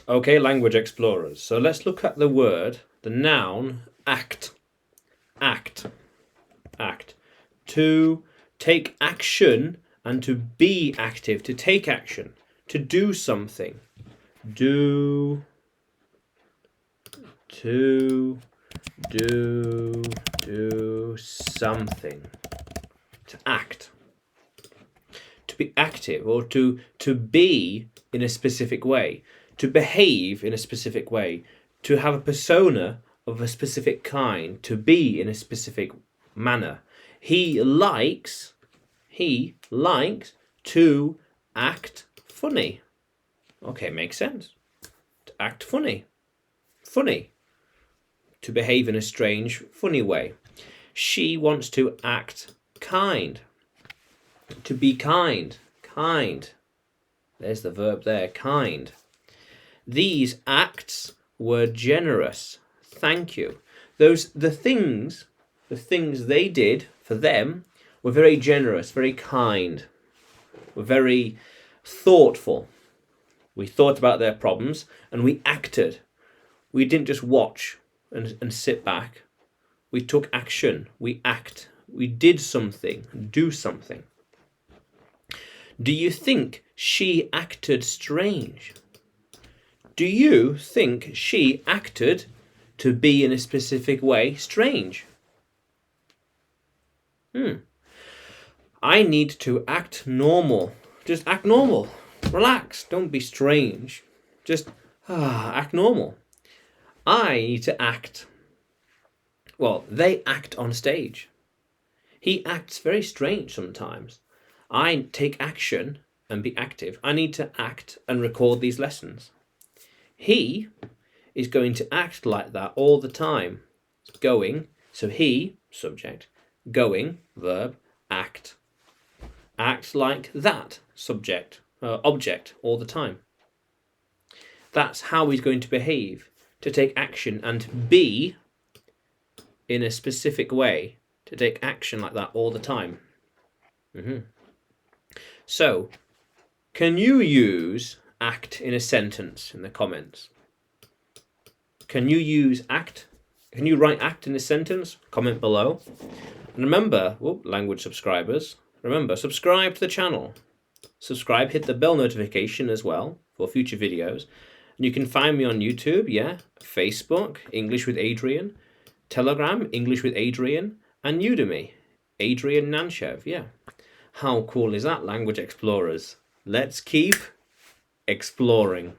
Okay, language explorers. So let's look at the word, the noun, act. Act. Act. To take action and to be active, to take action, to do something. Do. To do something. To act. To be active, or to be in a specific way, to behave in a specific way, to have a persona of a specific kind, to be in a specific manner. He likes to act funny. Okay, makes sense. To act funny. Funny. To behave in a strange, funny way. She wants to act kind. To be kind. Kind. There's the verb there, kind. These acts were generous. Thank you. The things they did for them were very generous, very kind, were very thoughtful. We thought about their problems and we acted. We didn't just watch and sit back. We took action. We act. We did something, do something. Do you think she acted strange? Do you think she acted to be in a specific way strange? I need to act normal. Just act normal. Relax. Don't be strange. Just act normal. I need to act. Well, they act on stage. He acts very strange sometimes. I take action and be active. I need to act and record these lessons. He is going to act like that all the time. Going, so he, subject, going, verb, act. Act like that, subject, object, all the time. That's how he's going to behave, to take action and be in a specific way, to take action like that all the time. So, can you use act in a sentence in the comments? Can you use act? Can you write act in a sentence? Comment below. And remember, language subscribers, remember, subscribe to the channel. Subscribe, hit the bell notification as well for future videos. And you can find me on YouTube, Facebook, English with Adrian, Telegram, English with Adrian, and Udemy, Adrian Nanchev, How cool is that, language explorers? Let's keep exploring.